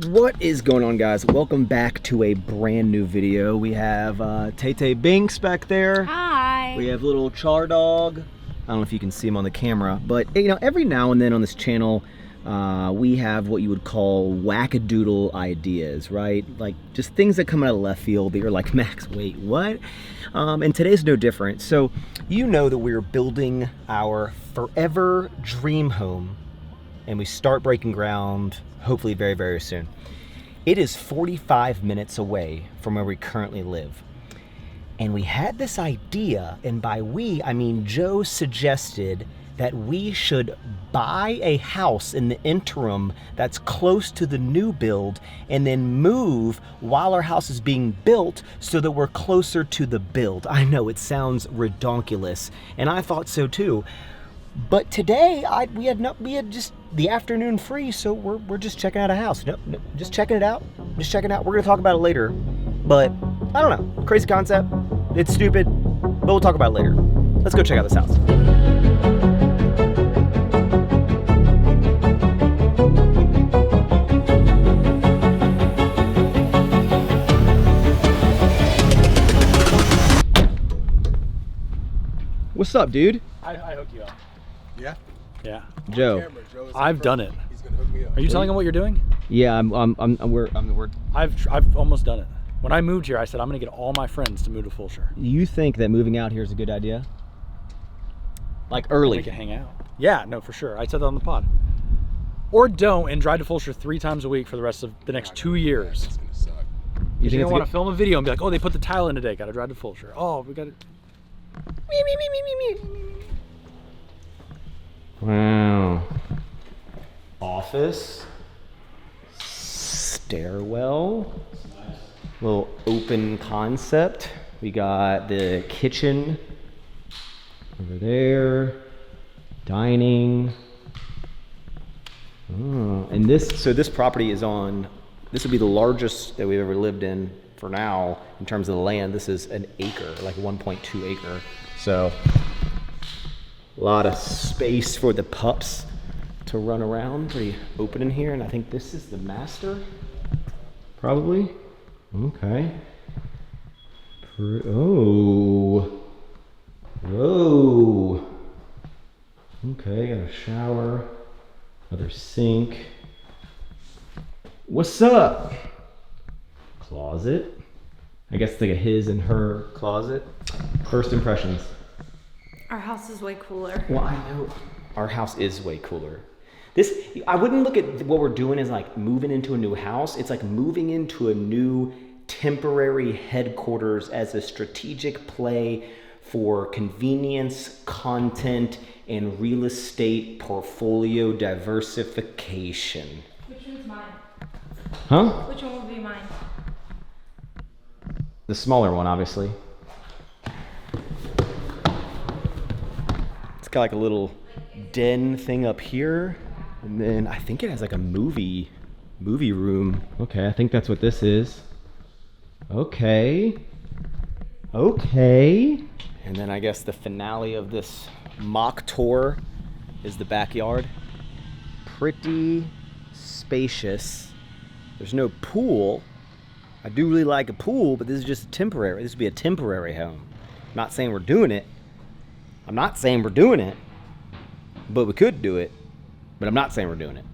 What is going on, guys? Welcome back to a brand new video. We have Tay Binks back there. Hi. We have little Char Dog. I don't know if you can see him on the camera, but you know, every now and then on this channel, we have what you would call wackadoodle ideas, right? Like just things that come out of left field that you're like, Max, wait, what? And today's no different. So you know that we're building our forever dream home, and we start breaking ground hopefully very, very soon. It is 45 minutes away from where we currently live. And we had this idea, and by we, I mean Joe suggested that we should buy a house in the interim that's close to the new build and then move while our house is being built so that we're closer to the build. I know it sounds redonkulous, and I thought so too. But today we had just the afternoon free, so we're just checking out a house. No, just checking it out. Just checking it out. We're gonna talk about it later. But I don't know. Crazy concept. It's stupid, but we'll talk about it later. Let's go check out this house. What's up, dude? I hook you up. Yeah? Yeah. Joe. I've done it. He's gonna hook me up. Are you telling him what you're doing? Yeah, we're. I've almost done it. When I moved here, I said I'm gonna get all my friends to move to Fulshire. You think that moving out here is a good idea? Like early? We can hang out. Yeah, no, for sure. I said that on the pod. Or don't and drive to Fulshire 3 times a week for the rest of the next 2 years. It's gonna suck. You're gonna want to film a video and be like, oh, they put the tile in today. Gotta drive to Fulshire. Oh, we got it. Wow. Office. Stairwell. Little open concept. We got the kitchen over there. Dining. Oh, and this property is on, this would be the largest that we've ever lived in for now in terms of the land. This is an acre, like 1.2 acre. So a lot of space for the pups to run around. Pretty open in here, and I think this is the master, probably. Okay. Oh. Whoa. Okay, got a shower, another sink. What's up? Closet. I guess like a his and her closet. First impressions. Our house is way cooler. Well, I know our house is way cooler. I wouldn't look at what we're doing as like moving into a new house. It's like moving into a new temporary headquarters as a strategic play for convenience, content, and real estate portfolio diversification. Which one's mine? Huh? Which one will be mine? The smaller one, obviously. It's got like a little den thing up here, and then I think it has like a movie room. Okay, I think that's what this is. Okay. And then I guess the finale of this mock tour is the backyard. Pretty spacious. There's no pool. I do really like a pool, but this is just temporary. This would be a temporary home. I'm not saying we're doing it. But we could do it. But I'm not saying we're doing it.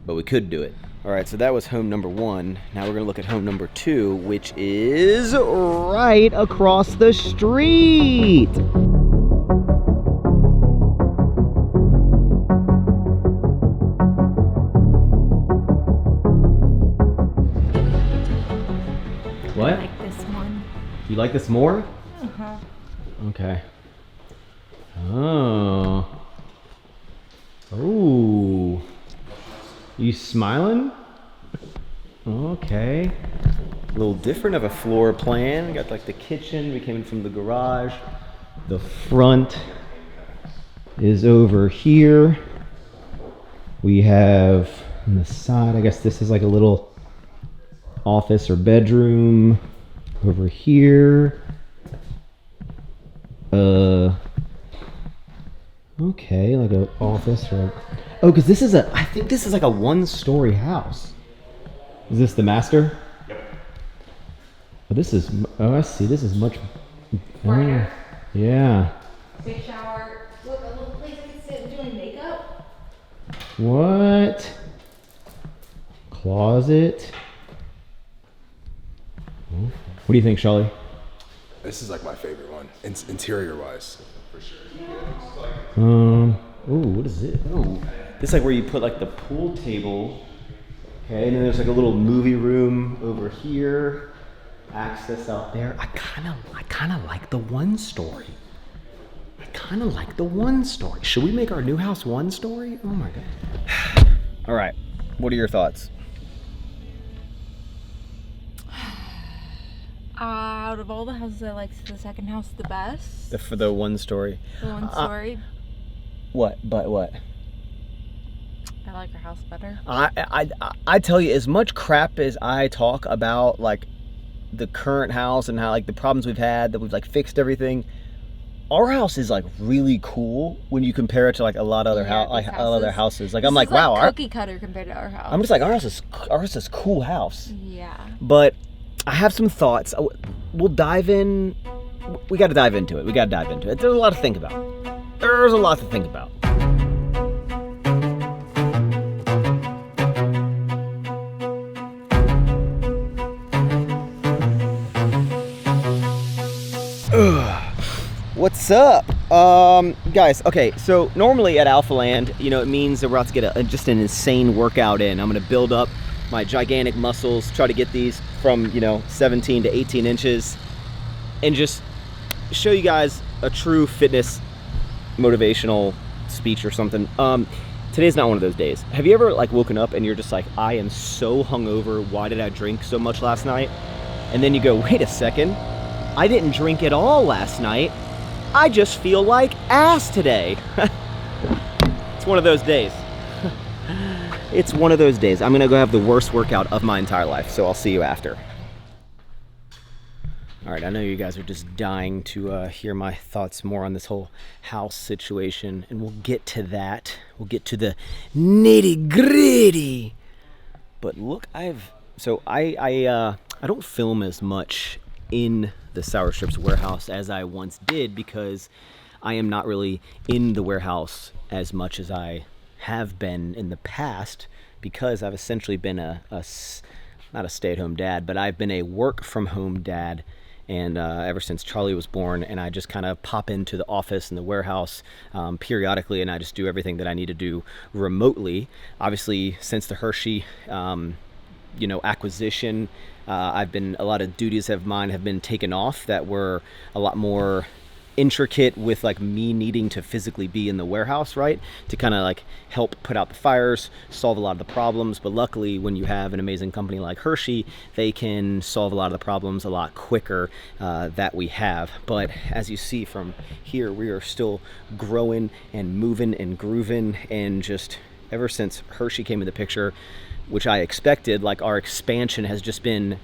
But we could do it. All right, so that was home number 1. Now we're gonna look at home number 2, which is right across the street. What? I like this one. You like this more? Uh-huh. Okay. Oh. Oh. You smiling? Okay. A little different of a floor plan. We got like the kitchen. We came in from the garage. The front is over here. We have on the side, I guess this is like a little office or bedroom over here. Okay, like an office or... Oh, because this is I think this is like a one-story house. Is this the master? Yep. Oh, this is, oh, I see. This is much Brighter. Yeah. Big shower. Look, a little place I can sit doing makeup. What? Closet. What do you think, Charlie? This is like my favorite one, interior wise, for sure. Ooh, what is it? Oh, this is like where you put like the pool table. Okay, and then there's like a little movie room over here. Access out there. I kind of like the one story. Should we make our new house one story? Oh my god. All right. What are your thoughts? Out of all the houses I liked, the second house the best. For the one story. The one story. What? But what? I like our house better. I tell you, as much crap as I talk about like the current house and how like the problems we've had, that we've like fixed everything, our house is like really cool when you compare it to like a lot of other houses. Like, I'm like, wow, our cookie cutter compared to our house. I'm just like, ours is a cool house. Yeah. But I have some thoughts. We'll dive in. We got to dive into it. There's a lot to think about. What's up, guys? Okay, so normally at Alpha Land, you know, it means that we're about to get just an insane workout in. I'm gonna build up my gigantic muscles, try to get these from, you know, 17 to 18 inches, and just show you guys a true fitness motivational speech or something. Today's not one of those days. Have you ever like woken up and you're just like, I am so hungover, why did I drink so much last night? And then you go, wait a second, I didn't drink at all last night. I just feel like ass today. It's one of those days. It's one of those days. I'm gonna go have the worst workout of my entire life, so I'll see you after. All right, I know you guys are just dying to hear my thoughts more on this whole house situation, and we'll get to that. We'll get to the nitty gritty. But look, I don't film as much in the Sour Strips warehouse as I once did, because I am not really in the warehouse as much as I have been in the past, because I've essentially been not a stay-at-home dad, but I've been a work-from-home dad, and ever since Charlie was born, and I just kind of pop into the office and the warehouse periodically, and I just do everything that I need to do remotely. Obviously, since the Hershey acquisition, a lot of duties of mine have been taken off that were a lot more intricate, with like me needing to physically be in the warehouse, right, to kind of like help put out the fires, solve a lot of the problems. But luckily, when you have an amazing company like Hershey, they can solve a lot of the problems a lot quicker that we have. But as you see from here, we are still growing and moving and grooving, and just ever since Hershey came in the picture, which I expected, like, our expansion has just been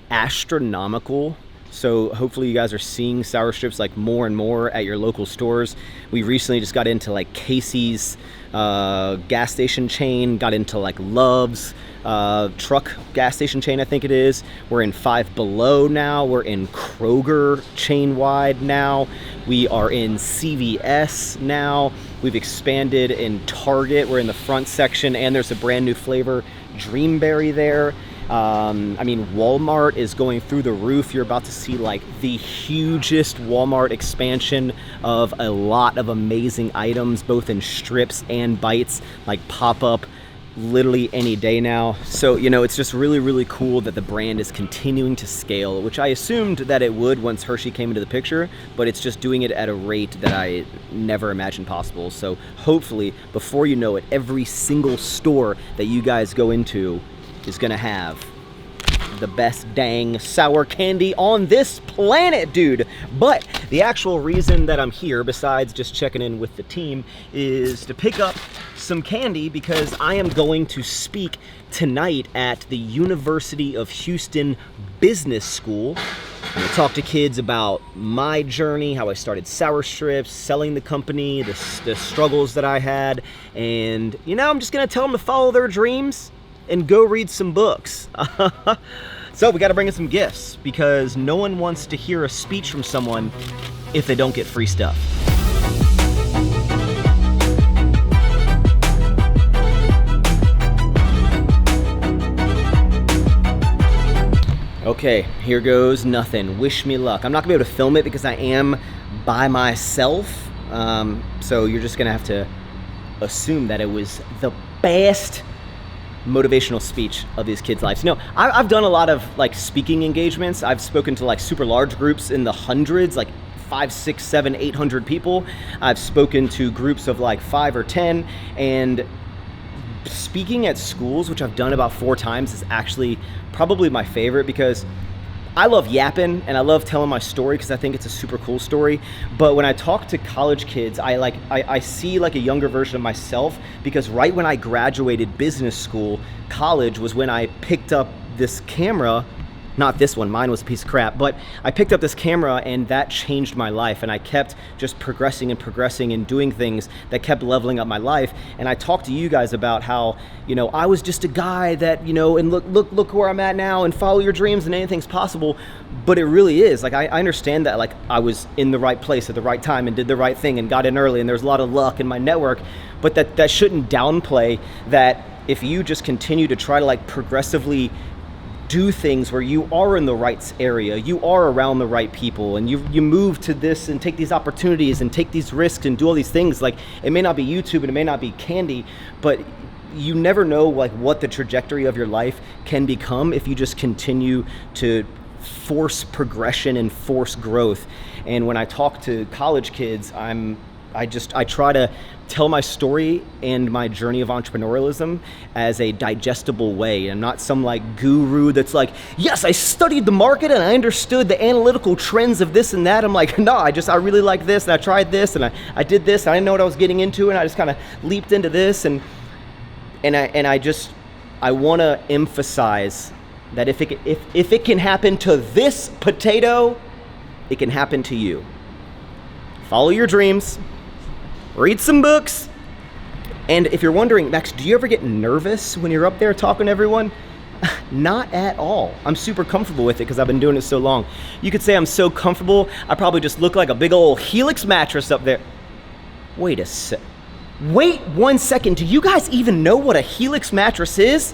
astronomical. So hopefully you guys are seeing Sour Strips like more and more at your local stores. We recently just got into like Casey's gas station chain, got into like Love's truck gas station chain, I think it is. We're in Five Below now. We're in Kroger chain wide now. We are in CVS now. We've expanded in Target. We're in the front section, and there's a brand new flavor, Dreamberry there. I mean, Walmart is going through the roof. You're about to see like the hugest Walmart expansion of a lot of amazing items, both in strips and bites, like pop up literally any day now. So, you know, it's just really, really cool that the brand is continuing to scale, which I assumed that it would once Hershey came into the picture, but it's just doing it at a rate that I never imagined possible. So hopefully, before you know it, every single store that you guys go into is gonna have the best dang sour candy on this planet, dude. But the actual reason that I'm here, besides just checking in with the team, is to pick up some candy, because I am going to speak tonight at the University of Houston Business School. I'm gonna talk to kids about my journey, how I started Sour Strips, selling the company, the struggles that I had, and, you know, I'm just gonna tell them to follow their dreams and go read some books. So we got to bring in some gifts because no one wants to hear a speech from someone if they don't get free stuff. Okay, here goes nothing. Wish me luck. I'm not gonna be able to film it because I am by myself. So you're just gonna have to assume that it was the best motivational speech of these kids' lives. You know, I've done a lot of like speaking engagements. I've spoken to like super large groups in the hundreds, like 5, 6, 7, 800 people. I've spoken to groups of like 5 or 10, and speaking at schools, which I've done about 4 times, is actually probably my favorite because I love yapping and I love telling my story because I think it's a super cool story. But when I talk to college kids, I see like a younger version of myself, because right when I graduated business school, college was when I picked up this camera. Not this one, mine was a piece of crap, but I picked up this camera and that changed my life, and I kept just progressing and doing things that kept leveling up my life. And I talked to you guys about how, you know, I was just a guy that, you know, and look where I'm at now, and follow your dreams and anything's possible. But it really is, like, I understand that, like, I was in the right place at the right time and did the right thing and got in early, and there's a lot of luck in my network, but that shouldn't downplay that if you just continue to try to like progressively do things where you are in the right area, you are around the right people, and you move to this and take these opportunities and take these risks and do all these things. Like, it may not be YouTube and it may not be candy, but you never know like what the trajectory of your life can become if you just continue to force progression and force growth. And when I talk to college kids, I try to tell my story and my journey of entrepreneurialism as a digestible way, and not some like guru that's like, yes, I studied the market and I understood the analytical trends of this and that. I'm like, no, I really like this, and I tried this, and I did this, and I didn't know what I was getting into, and I just kind of leaped into this, and I want to emphasize that if it can happen to this potato, it can happen to you. Follow your dreams. Read some books. And if you're wondering, Max, do you ever get nervous when you're up there talking to everyone? Not at all. I'm super comfortable with it because I've been doing it so long. You could say I'm so comfortable, I probably just look like a big old Helix mattress up there. Wait 1 second. Do you guys even know what a Helix mattress is?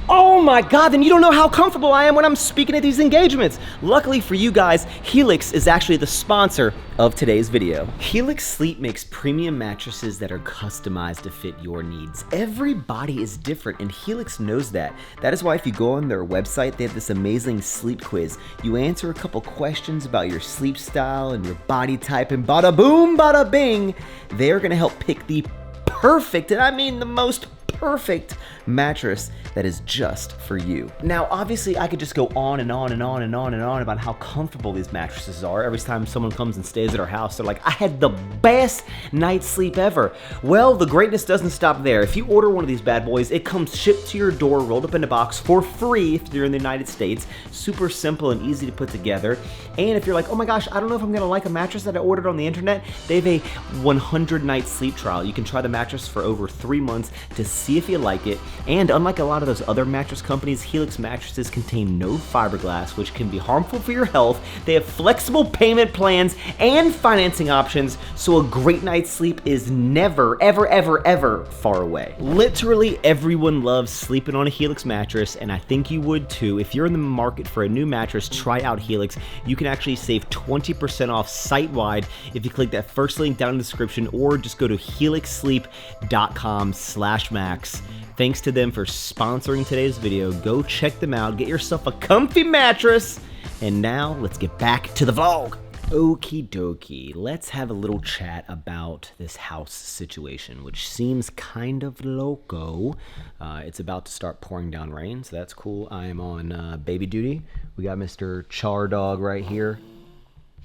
Oh my God, then you don't know how comfortable I am when I'm speaking at these engagements. Luckily for you guys, Helix is actually the sponsor of today's video. Helix Sleep makes premium mattresses that are customized to fit your needs. Every body is different, and Helix knows that. That is why if you go on their website, they have this amazing sleep quiz. You answer a couple questions about your sleep style and your body type, and bada boom, bada bing, they're gonna help pick the perfect, and I mean the most perfect mattress that is just for you. Now, obviously, I could just go on and on and on and on and on about how comfortable these mattresses are. Every time someone comes and stays at our house, they're like, I had the best night's sleep ever. Well, the greatness doesn't stop there. If you order one of these bad boys, it comes shipped to your door, rolled up in a box for free if you're in the United States. Super simple and easy to put together. And if you're like, oh my gosh, I don't know if I'm gonna like a mattress that I ordered on the internet, they have a 100-night sleep trial. You can try the mattress for over 3 months to see if you like it. And unlike a lot of those other mattress companies, Helix mattresses contain no fiberglass, which can be harmful for your health. They have flexible payment plans and financing options, so a great night's sleep is never, ever, ever, ever far away. Literally everyone loves sleeping on a Helix mattress, and I think you would too. If you're in the market for a new mattress, try out Helix. You can actually save 20% off site-wide if you click that first link down in the description, or just go to helixsleep.com/max. Thanks to them for sponsoring today's video. Go check them out, get yourself a comfy mattress, and now let's get back to the vlog. Okie dokie, let's have a little chat about this house situation, which seems kind of loco. It's about to start pouring down rain, so that's cool. I am on baby duty. We got Mr. Char Dog right here.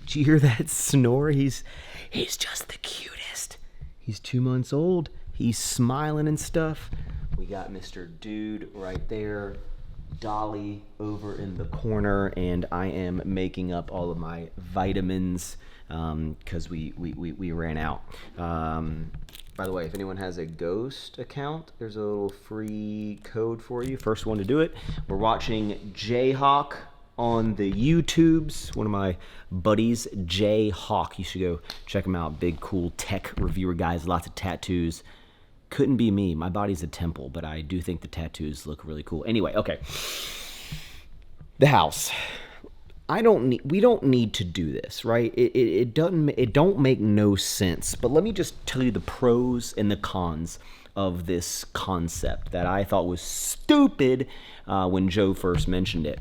Did you hear that snore? He's just the cutest. He's 2 months old. He's smiling and stuff. We got Mr. Dude right there. Dolly over in the corner, and I am making up all of my vitamins because we ran out. By the way, if anyone has a Ghost account, there's a little free code for you. First one to do it. We're watching Jayhawk on the YouTubes. One of my buddies, Jayhawk. You should go check him out. Big, cool tech reviewer guys, lots of tattoos. Couldn't be me. My body's a temple, but I do think the tattoos look really cool. Anyway, okay. The house. We don't need to do this, right? It don't make no sense. But let me just tell you the pros and the cons of this concept that I thought was stupid when Joe first mentioned it.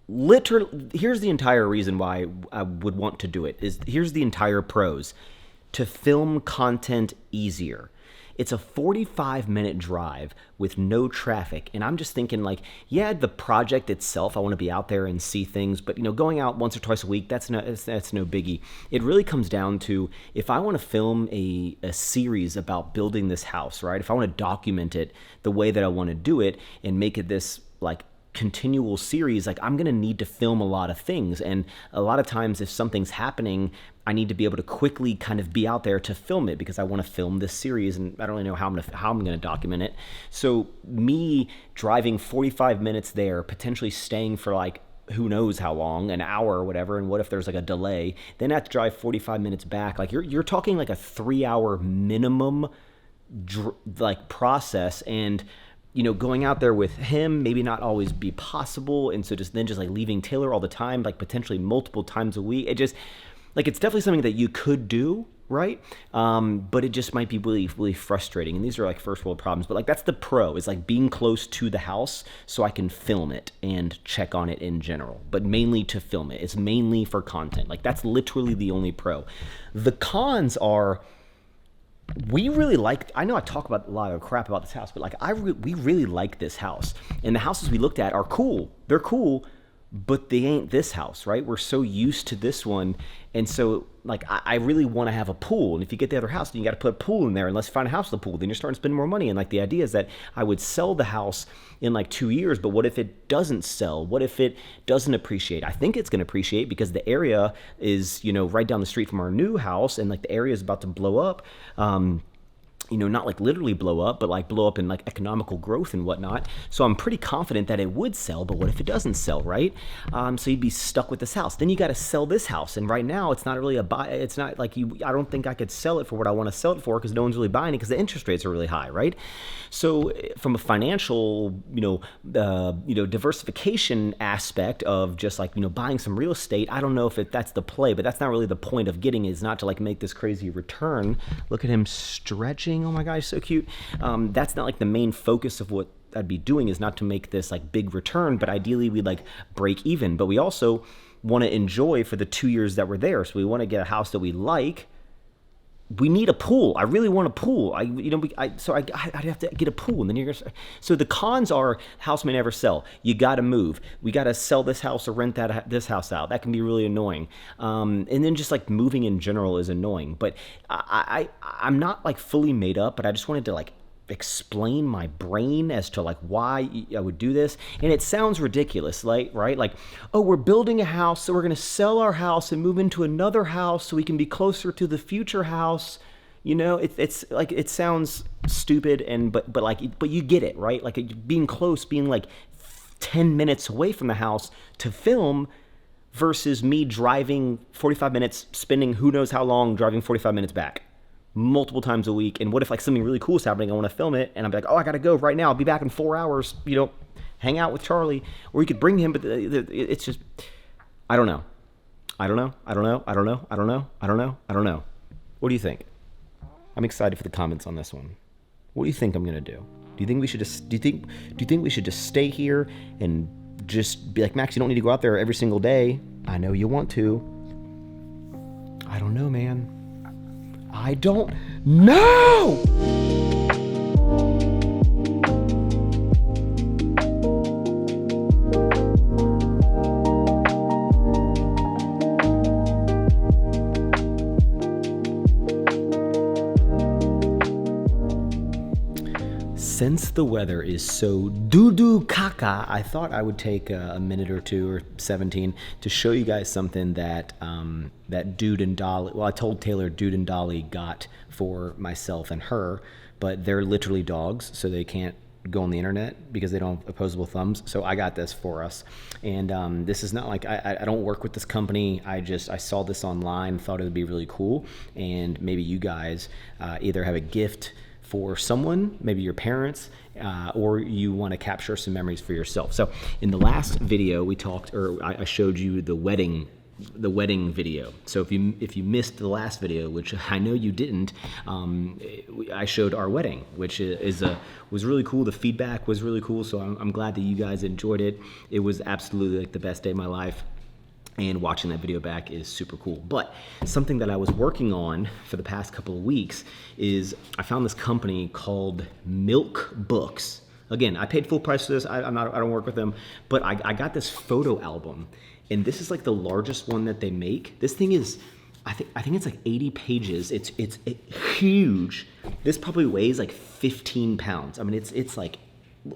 Literally, here's the entire reason why I would want to do it. Here's the entire pros. To film content easier. It's a 45-minute drive with no traffic. And I'm just thinking like, yeah, the project itself, I want to be out there and see things. But, you know, going out once or twice a week, that's no biggie. It really comes down to if I want to film a series about building this house, right? If I want to document it the way that I want to do it and make it this like continual series, like I'm going to need to film a lot of things. And a lot of times if something's happening, I need to be able to quickly kind of be out there to film it because I want to film this series and I don't really know how I'm going to document it. So me driving 45 minutes there, potentially staying for like who knows how long, an hour or whatever, and what if there's like a delay, then I have to drive 45 minutes back. Like you're talking like a 3-hour minimum like process, and you know, going out there with him maybe not always be possible. And so just like leaving Taylor all the time, like potentially multiple times a week, it just like, it's definitely something that you could do, right? But it just might be really, really frustrating. And these are like first world problems, but like that's the pro, is like being close to the house so I can film it and check on it in general, but mainly to film it. It's mainly for content. Like that's literally the only pro. The cons are, we really like, I know I talk about a lot of crap about this house, but like we really like this house. And the houses we looked at are cool. They're cool, but they ain't this house, right? We're so used to this one. And so like, I really want to have a pool. And if you get the other house, then you got to put a pool in there. Unless you find a house with a pool, then you're starting to spend more money. And like the idea is that I would sell the house in like 2 years, but what if it doesn't sell? What if it doesn't appreciate? I think it's going to appreciate because the area is, you know, right down the street from our new house, and like the area is about to blow up. You know, not like literally blow up, but like blow up in like economical growth and whatnot. So I'm pretty confident that it would sell, but what if it doesn't sell, right? So you'd be stuck with this house. Then you got to sell this house. And right now it's not really a buy. It's not like I don't think I could sell it for what I want to sell it for because no one's really buying it because the interest rates are really high, right? So from a financial, diversification aspect of just like, buying some real estate, I don't know if that's the play, but that's not really the point of getting it, is not to like make this crazy return. Look at him stretching. Oh my gosh, so cute. That's not like the main focus of what I'd be doing, is not to make this like big return, but ideally we'd like break even. But we also want to enjoy for the 2 years that we're there. So we want to get a house that we like. We need a pool. I really want a pool. I'd have to get a pool, and then you're gonna. So the cons are, house may never sell. You got to move. We got to sell this house or rent this house out. That can be really annoying. And then just like moving in general is annoying. But I'm not like fully made up. But I just wanted to like explain my brain as to like why I would do this. And it sounds ridiculous, like, right? Like, oh, we're building a house, so we're going to sell our house and move into another house so we can be closer to the future house. It's like, it sounds stupid, but you get it, right? Like being close, being like 10 minutes away from the house to film versus me driving 45 minutes, spending who knows how long driving 45 minutes back multiple times a week. And what if like something really cool is happening, I want to film it, and I'm like, oh, I gotta go right now, I'll be back in 4 hours, hang out with Charlie. Or you could bring him, but it's just, I don't know. What do you think? I'm excited for the comments on this one. What do you think I'm gonna do? Do you think we should just stay here and just be like, Max, you don't need to go out there every single day? I know you want to. I don't know, man. I don't know. Since the weather is so doo-doo caca, I thought I would take a minute or two, or 17, to show you guys something that that Dude and Dolly, well, I told Taylor Dude and Dolly got for myself and her, but they're literally dogs, so they can't go on the internet because they don't have opposable thumbs. So I got this for us. And this is not like, I don't work with this company. I saw this online, thought it would be really cool. And maybe you guys either have a gift for someone, maybe your parents, or you want to capture some memories for yourself. So in the last video we talked, or I showed you the wedding video. So if you missed the last video, which I know you didn't, I showed our wedding, which was really cool. The feedback was really cool. So I'm glad that you guys enjoyed it. It was absolutely like the best day of my life. And watching that video back is super cool. But something that I was working on for the past couple of weeks is I found this company called Milk Books. Again, I paid full price for this. I don't work with them, but I got this photo album, and this is like the largest one that they make. This thing is, I think it's like 80 pages. It's huge. This probably weighs like 15 pounds. I mean, it's like,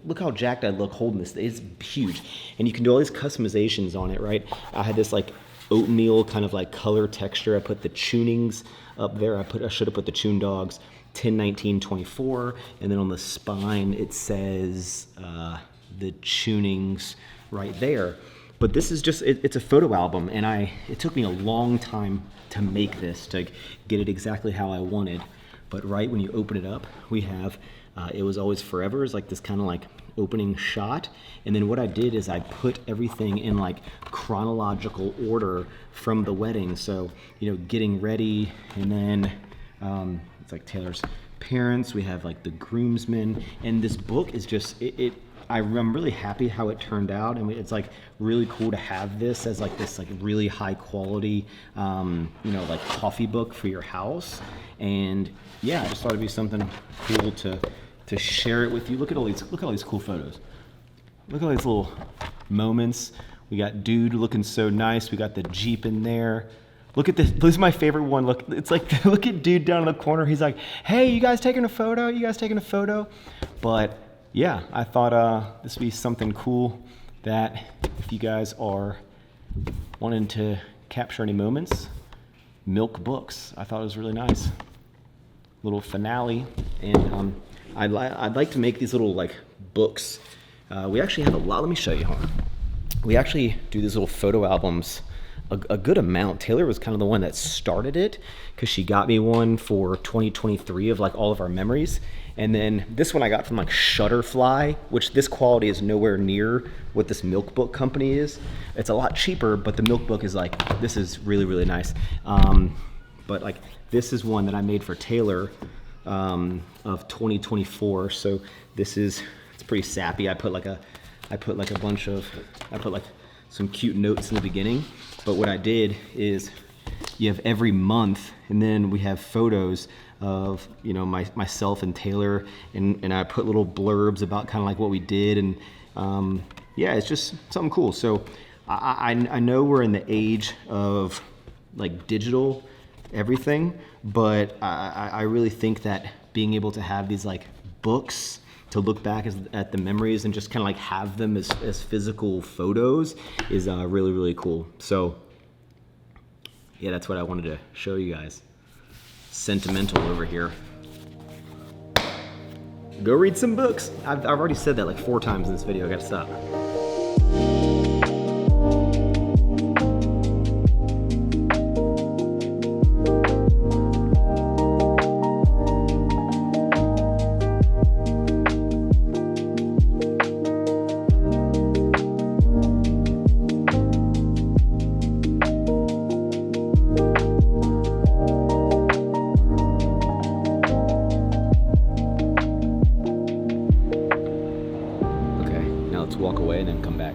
look how jacked I look holding this. It's huge. And you can do all these customizations on it, right? I had this like oatmeal kind of like color texture. I put the tunings up there. I should have put the tune dogs, 10, 19, 24. And then on the spine, it says the tunings right there. But this is just, it's a photo album. And it took me a long time to make this, to get it exactly how I wanted. But right when you open it up, we have It Was Always Forever is like this kind of like opening shot. And then what I did is I put everything in like chronological order from the wedding. So, getting ready, and then it's like Taylor's parents. We have like the groomsmen. And this book is just, I'm really happy how it turned out. I mean, it's like really cool to have this as like this like really high quality, like coffee book for your house. And yeah, I just thought it'd be something cool to share it with you. Look at all these cool photos. Look at all these little moments. We got Dude looking so nice. We got the Jeep in there. Look at this. This is my favorite one. Look, it's like, look at Dude down in the corner. He's like, hey, you guys taking a photo? You guys taking a photo? But yeah, I thought this would be something cool that if you guys are wanting to capture any moments, Milk Books. I thought it was really nice. Little finale. And I'd like to make these little like books. We actually have a lot. Let me show you. Hold on. We actually do these little photo albums a good amount. Taylor was kind of the one that started it because she got me one for 2023 of like all of our memories. And then this one I got from like Shutterfly, which this quality is nowhere near what this Milk Book company is. It's a lot cheaper, but the Milk Book is like, this is really, really nice. But like this is one that I made for Taylor of 2024. So this is, it's pretty sappy. I put like some cute notes in the beginning. But what I did is you have every month, and then we have photos of myself and Taylor, and I put little blurbs about kind of like what we did, and yeah, it's just something cool. So I know we're in the age of like digital everything, but I really think that being able to have these like books to look back at the memories and just kind of like have them as physical photos is really, really cool. So yeah, that's what I wanted to show you guys. Sentimental over here. Go read some books. I've already said that like 4 times in this video. I gotta stop. Walk away and then come back.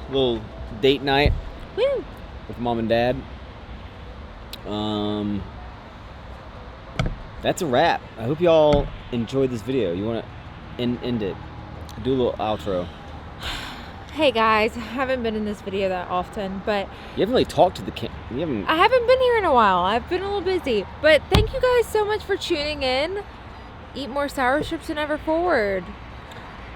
Little date night. Woo! With mom and dad. That's a wrap. I hope y'all enjoyed this video. You want to end it? Do a little outro. Hey guys, I haven't been in this video that often, but You haven't really talked to the you haven't. I haven't been here in a while. I've been a little busy. But thank you guys so much for tuning in. Eat more sour strips and ever forward.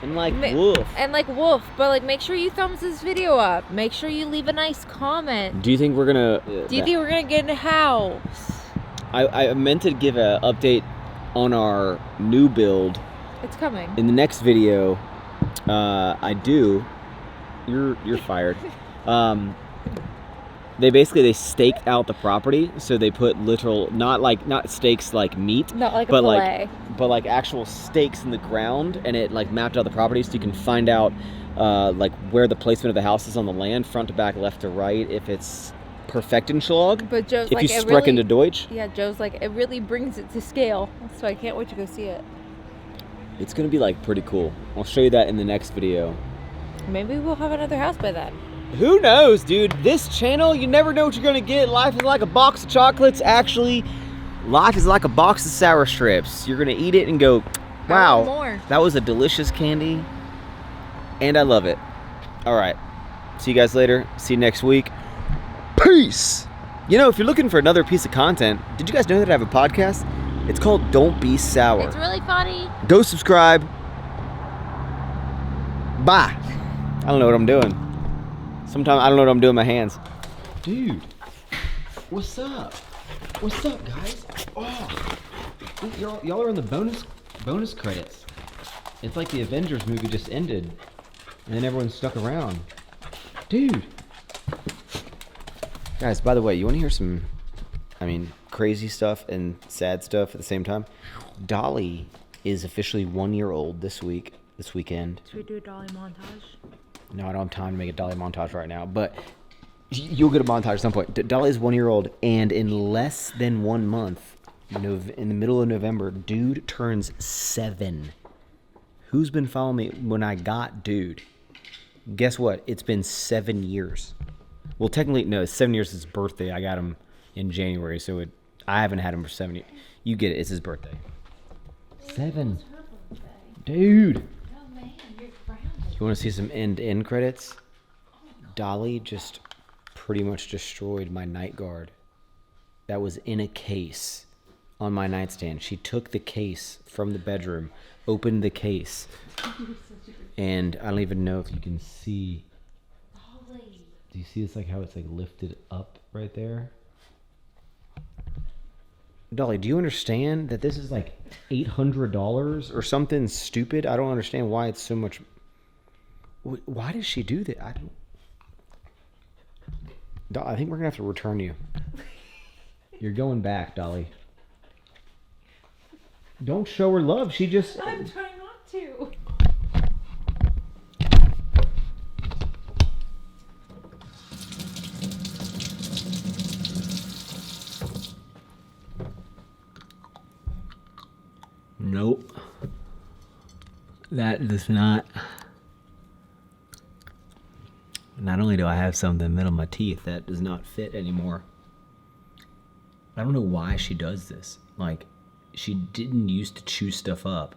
And like Wolf. And like Wolf, but like make sure you thumbs this video up. Make sure you leave a nice comment. Do you think we're gonna? Do you think we're gonna get in a house? I meant to give an update on our new build It's coming. in the next video. I do. You're fired. They staked out the property, so they put literal not stakes like meat, Not like a but fillet. like actual stakes in the ground, and it like mapped out the property so you can find out like where the placement of the house is on the land, front to back, left to right, if it's Perfektenschlag. But Joe's If like, you it sprechen really, to Deutsch, yeah, Joe's like, it really brings it to scale. So I can't wait to go see it. it's gonna be like pretty cool. I'll show you that in the next video. Maybe we'll have another house by then. Who knows, dude? This channel, you never know what you're gonna get. Life is like a box of chocolates. Actually, life is like a box of sour strips. You're gonna eat it and go, wow, more. that was a delicious candy, and I love it. All right, see you guys later. See you next week. Peace. You know, if you're looking for another piece of content, did you guys know that I have a podcast? It's called Don't Be Sour. It's really funny. Go subscribe. Bye. I don't know what I'm doing. Sometimes I don't know what I'm doing with my hands. Dude, what's up? What's up, guys? Oh, y'all are in the bonus credits. It's like the Avengers movie just ended, and then everyone stuck around. Dude. Guys, by the way, you want to hear some, crazy stuff and sad stuff at the same time? Dolly is officially 1 year old this weekend. Should we do a Dolly montage? No, I don't have time to make a Dolly montage right now, but you'll get a montage at some point. Dolly is 1 year old, and in less than 1 month, in the middle of November, Dude turns 7. Who's been following me when I got Dude? Guess what? It's been 7 years. Well, technically, no, it's 7 years. It's his birthday. I got him in January, so I haven't had him for 7 years. You get it. It's his birthday. 7. Dude. You want to see some end credits? Dolly just pretty much destroyed my night guard. That was in a case on my nightstand. She took the case from the bedroom, opened the case, and I don't even know if you can see. Do you see this, like how it's like lifted up right there? Dolly, do you understand that this is like $800 or something stupid? I don't understand why it's so much. Why does she do that? I think we're gonna have to return you. You're going back, Dolly. Don't show her love. She just. I'm trying not to. Nope. That does not. Not only do I have some in the middle of my teeth that does not fit anymore. I don't know why she does this. Like, she didn't used to chew stuff up.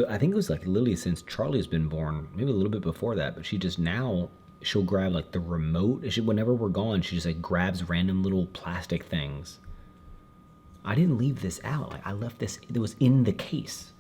I think it was like literally since Charlie's been born, maybe a little bit before that, but she just now, she'll grab like the remote. Whenever we're gone, she just like grabs random little plastic things. I didn't leave this out. Like, I left this, it was in the case.